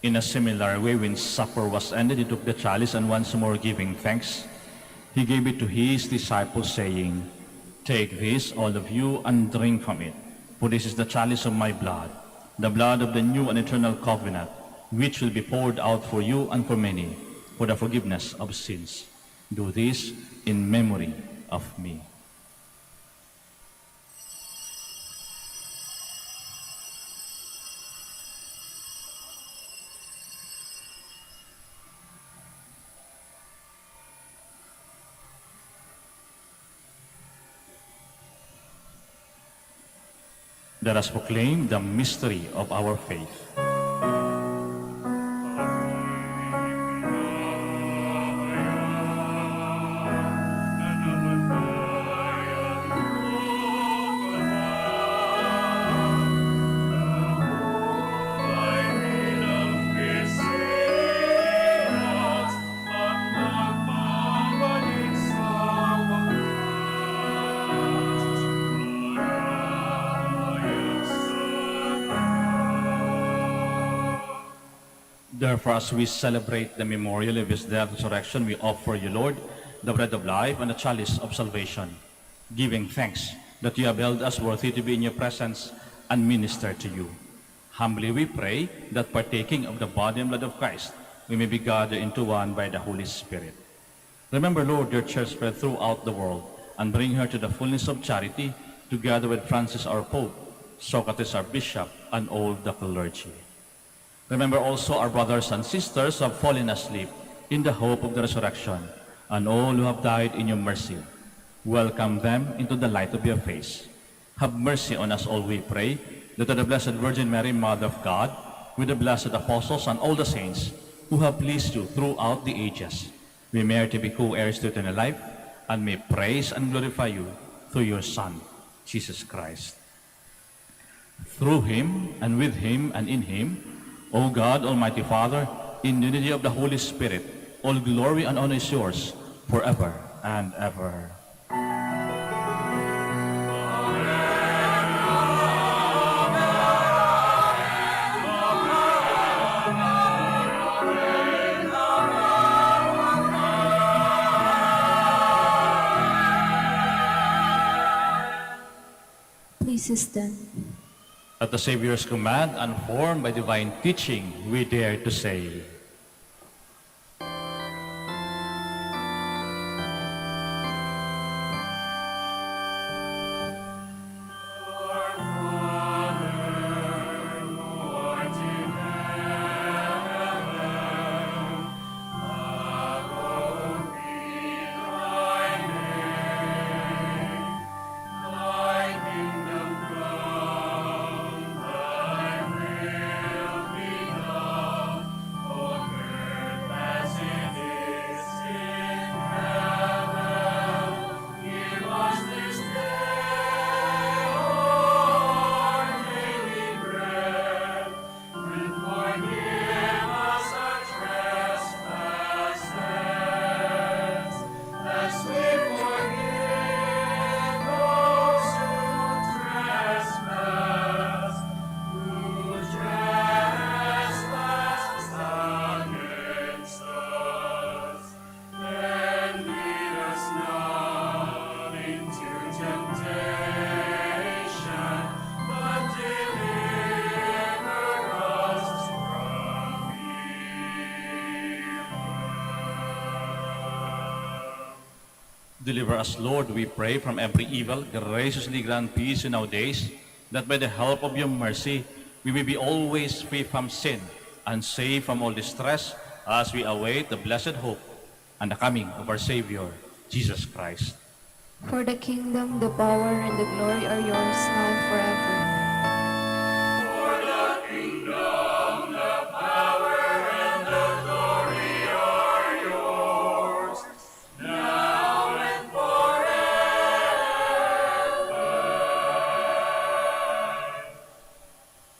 In a similar way, when supper was ended, he took the chalice, and once more giving thanks, he gave it to his disciples, saying, Take this, all of you, and drink from it, for this is the chalice of my blood, the blood of the new and eternal covenant, which will be poured out for you and for many, for the forgiveness of sins. Do this in memory of me. Let us proclaim the mystery of our faith. Therefore, as we celebrate the memorial of his death and resurrection, we offer you, Lord, the bread of life and the chalice of salvation, giving thanks that you have held us worthy to be in your presence and minister to you. Humbly we pray that partaking of the body and blood of Christ, we may be gathered into one by the Holy Spirit. Remember, Lord, your church spread throughout the world, and bring her to the fullness of charity, together with Francis our Pope, Socrates our Bishop, and all the clergy. Remember also our brothers and sisters who have fallen asleep in the hope of the resurrection, and all who have died in your mercy. Welcome them into the light of your face. Have mercy on us all, we pray, that to the Blessed Virgin Mary, Mother of God, with the blessed apostles and all the saints who have pleased you throughout the ages, we merit to be co-heirs to eternal life, and may praise and glorify you through your Son, Jesus Christ. Through him, and with him, and in him, O God, Almighty Father, in unity of the Holy Spirit, all glory and honor is yours forever and ever. Please stand. At the Savior's command and formed by divine teaching, we dare to say, Deliver us, Lord, we pray, from every evil. Graciously grant peace in our days, that by the help of your mercy, we may be always free from sin and safe from all distress, as we await the blessed hope and the coming of our Savior, Jesus Christ. For the kingdom, the power, and the glory are yours now and forever.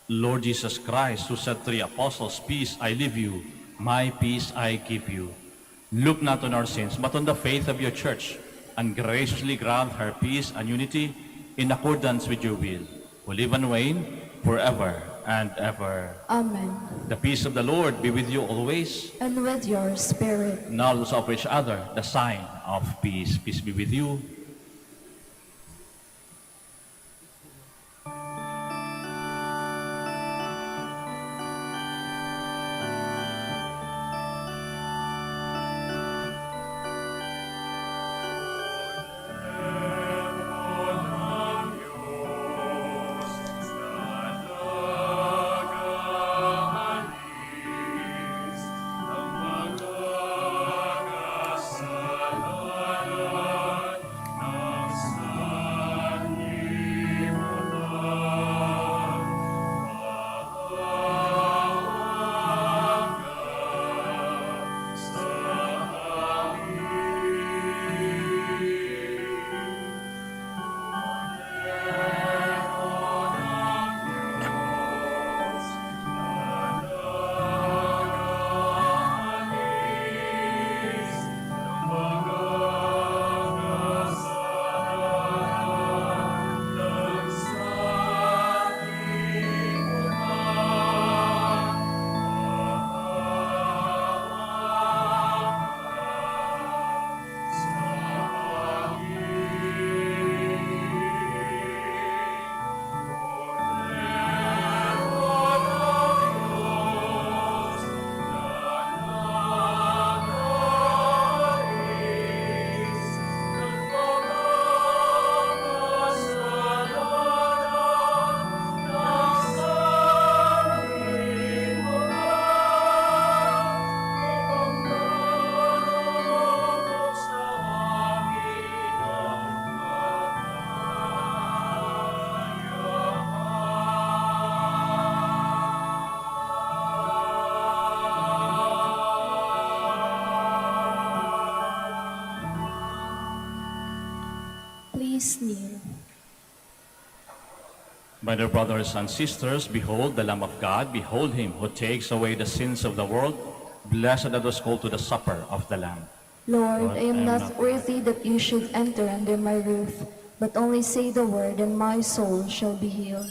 Lord Jesus Christ, who said to the apostles, "Peace I leave you, my peace I give you," look not on our sins, but on the faith of your church, and graciously grant her peace and unity in accordance with your will, who live and reign forever and ever. Amen. The peace of the Lord be with you always. And with your spirit. Now let's offer each other the sign of peace. Peace be with you. is near. My dear brothers and sisters, behold the Lamb of God, behold him who takes away the sins of the world. Blessed are those called to the supper of the Lamb. Lord, I am not worthy that you should enter under my roof, but only say the word, and my soul shall be healed.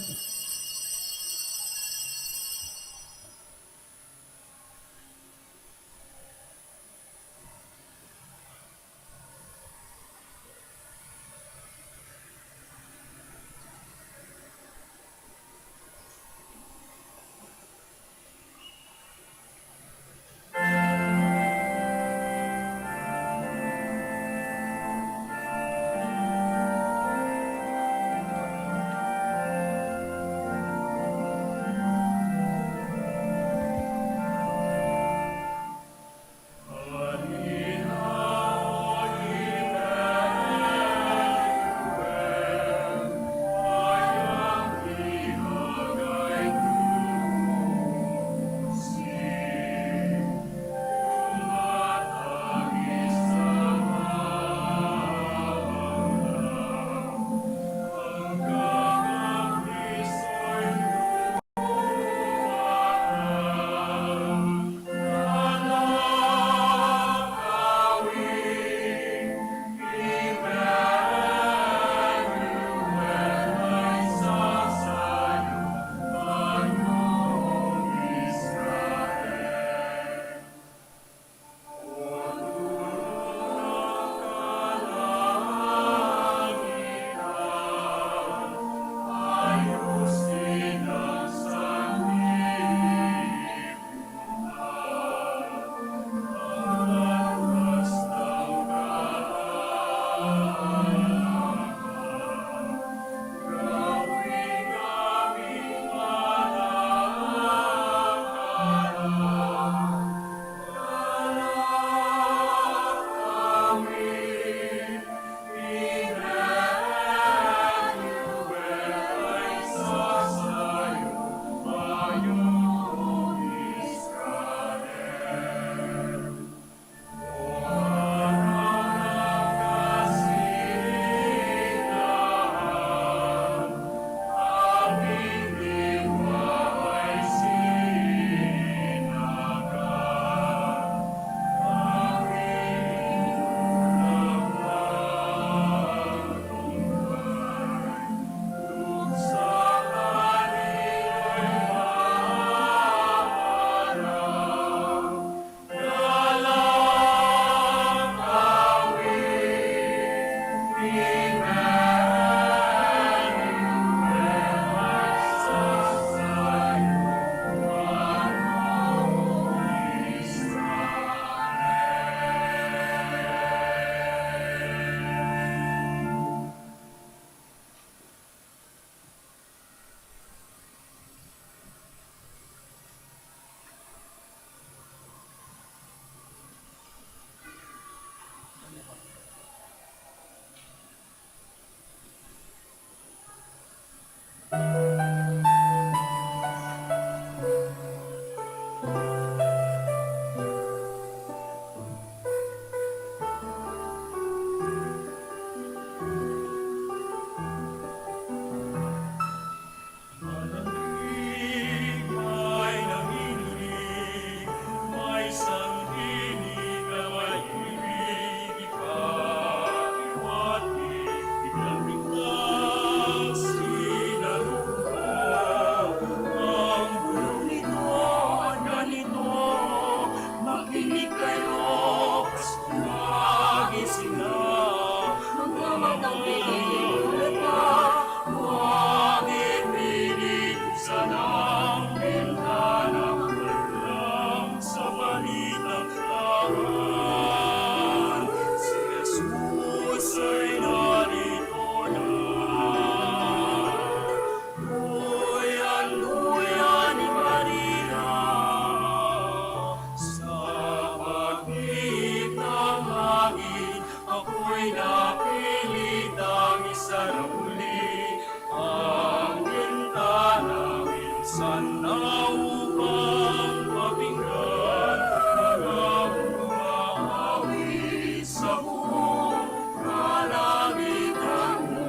Sana upang mapinggan mga umaawit sa buong kalangitan mo.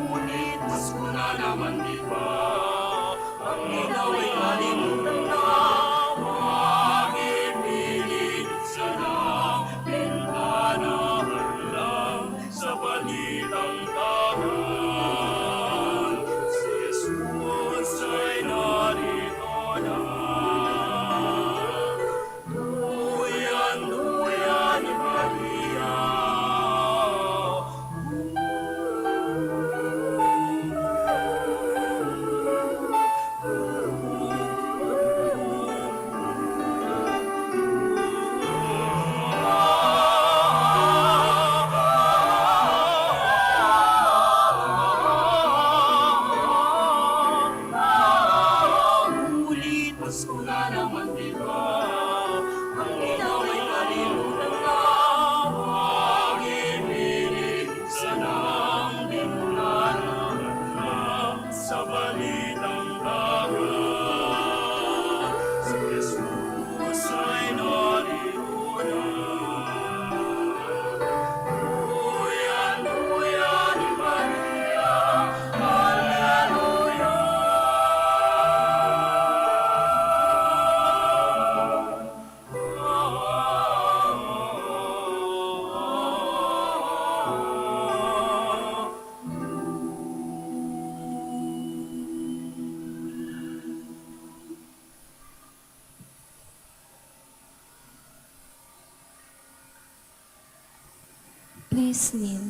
Please kneel.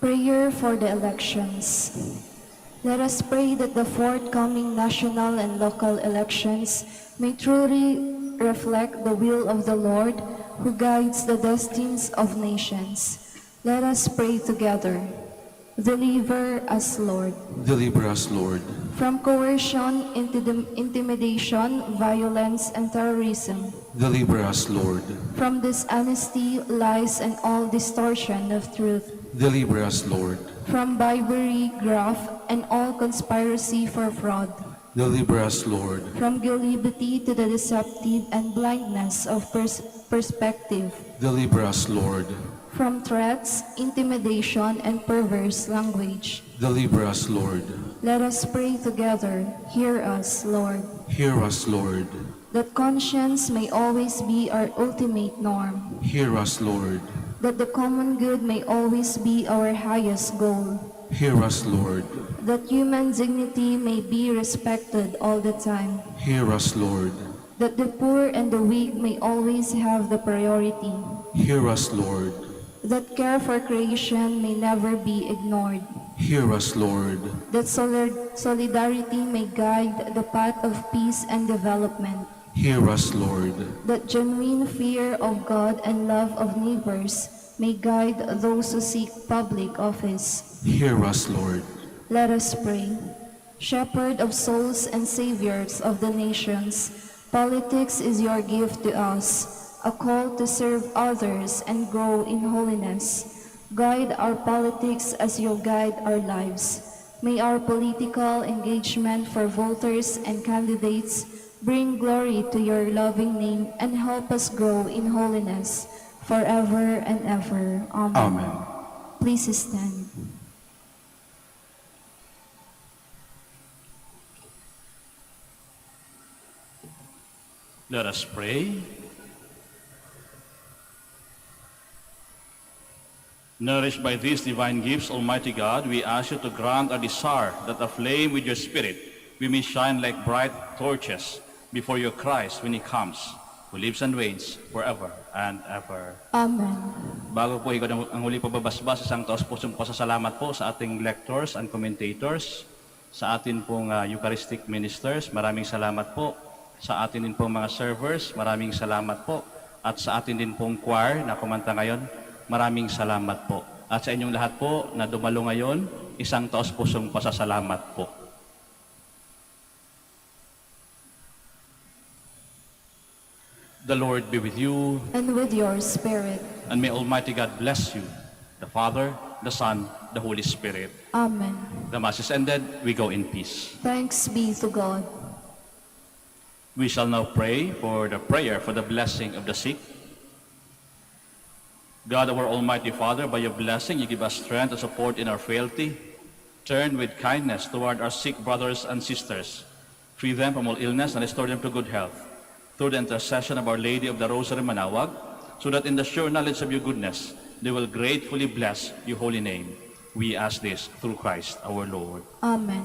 Prayer for the elections. Let us pray that the forthcoming national and local elections may truly reflect the will of the Lord who guides the destinies of nations. Let us pray together. Deliver us, Lord, Deliver us, Lord, from coercion, intimidation, violence, and terrorism, deliver us, Lord, from dishonesty, lies, and all distortion of truth, deliver us, Lord, from bribery, graft, and all conspiracy for fraud, deliver us, Lord, from guilty to the deceptive and blindness of perspective, deliver us, Lord, from threats, intimidation, and perverse language. deliver us, Lord, Let us pray together. Hear us, Lord, hear us, Lord, that conscience may always be our ultimate norm, hear us, Lord, that the common good may always be our highest goal, hear us, Lord, that human dignity may be respected all the time, hear us, Lord, that the poor and the weak may always have the priority, hear us, Lord, that care for creation may never be ignored, hear us, Lord, that solidarity may guide the path of peace and development, hear us, Lord, that genuine fear of God and love of neighbors may guide those who seek public office. hear us, Lord, Let us pray. Shepherd of souls and saviors of the nations, politics is your gift to us, a call to serve others and grow in holiness. Guide our politics as you guide our lives. May our political engagement for voters and candidates bring glory to your loving name and help us grow in holiness forever and ever. Amen. Amen. Please stand. Let us pray. Nourished by these divine gifts, Almighty God, we ask you to grant our desire that aflame with your Spirit, we may shine like bright torches before your Christ when He comes, who lives and reigns forever and ever. Amen. Bago po ikaw ang huli pababasbas, isang taos-pusong pasasalamat po sa ating lectors and commentators, sa atin pong Eucharistic ministers, maraming salamat po. Sa atin din pong mga servers, maraming salamat po. At sa atin din pong choir na kumanta ngayon, maraming salamat po. At sa inyong lahat po na dumalo ngayon, isang taos-pusong pasasalamat po. The Lord be with you, And with your spirit. and may Almighty God bless you, the Father, the Son, the Holy Spirit. Amen. The Mass is ended. We go in peace. Thanks be to God. We shall now pray for the prayer for the blessing of the sick. God, our Almighty Father, by your blessing, you give us strength and support in our frailty. Turn with kindness toward our sick brothers and sisters. Free them from all illness and restore them to good health. Through the intercession of Our Lady of the Rosary, Manaoag, so that in the sure knowledge of your goodness, they will gratefully bless your holy name. We ask this through Christ our Lord. Amen.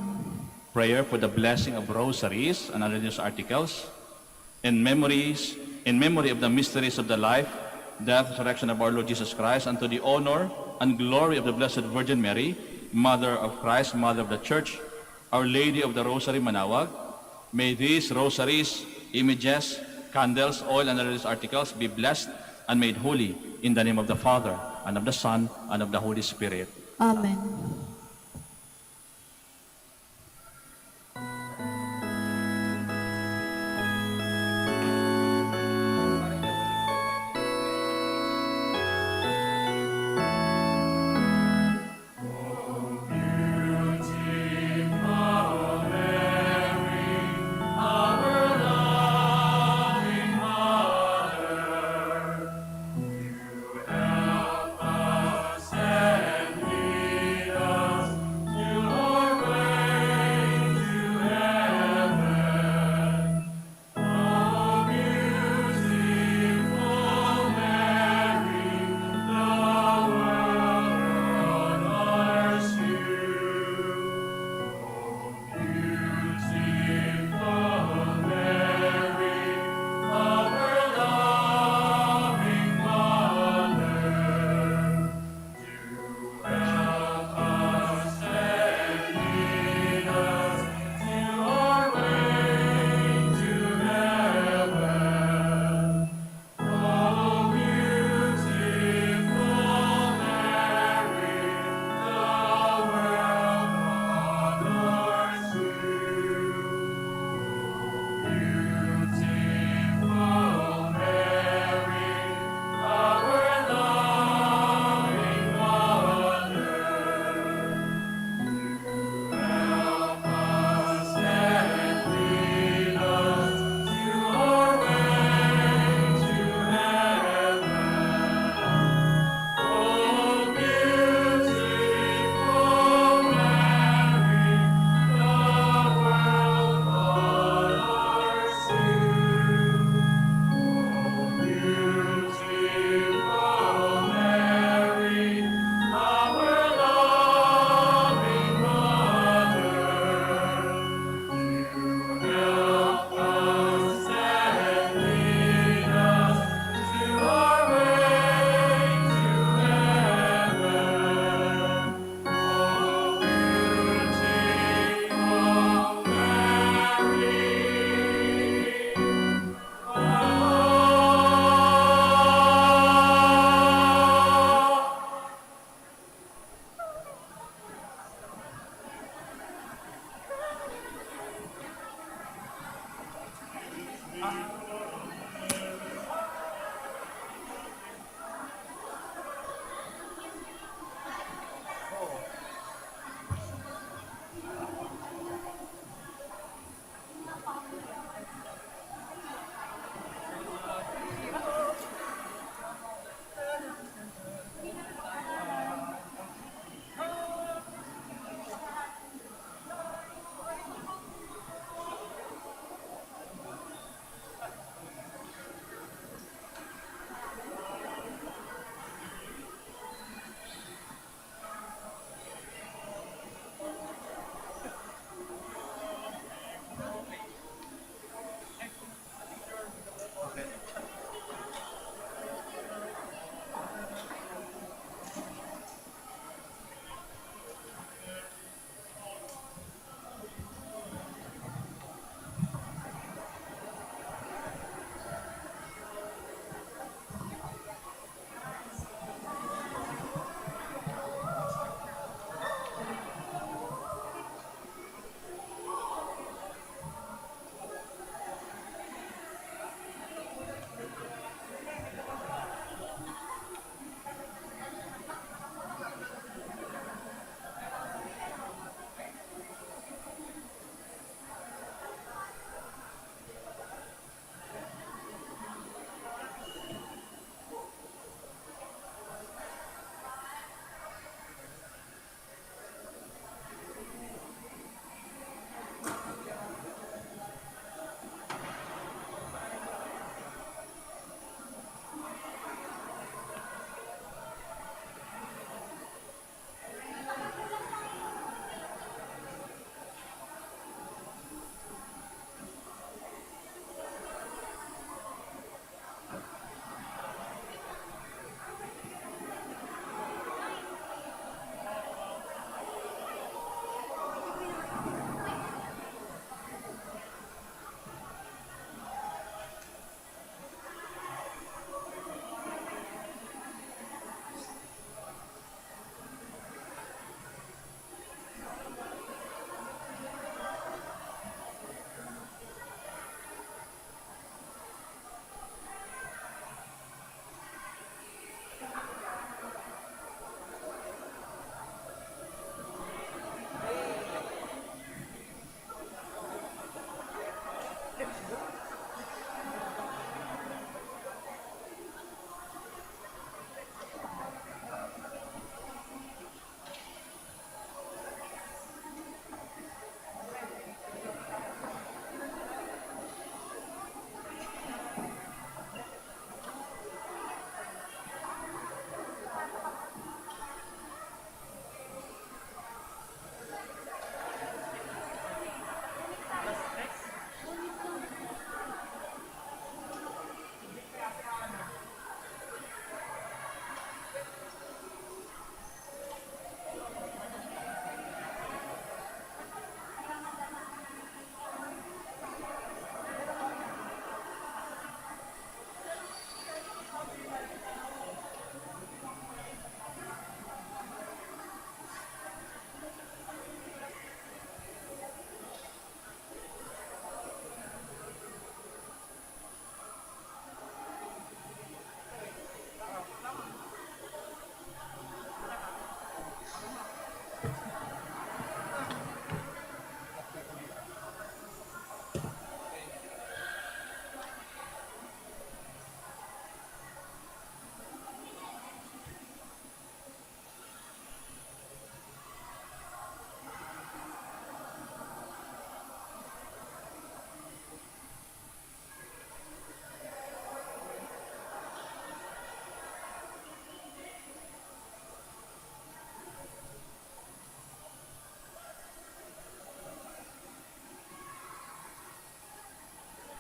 Prayer for the blessing of rosaries and religious articles. In memory of the mysteries of the life, death, resurrection of our Lord Jesus Christ, and to the honor and glory of the Blessed Virgin Mary, Mother of Christ, Mother of the Church, Our Lady of the Rosary, Manaoag, may these rosaries, images, candles, oil, and religious articles be blessed and made holy in the name of the Father, and of the Son, and of the Holy Spirit. Amen.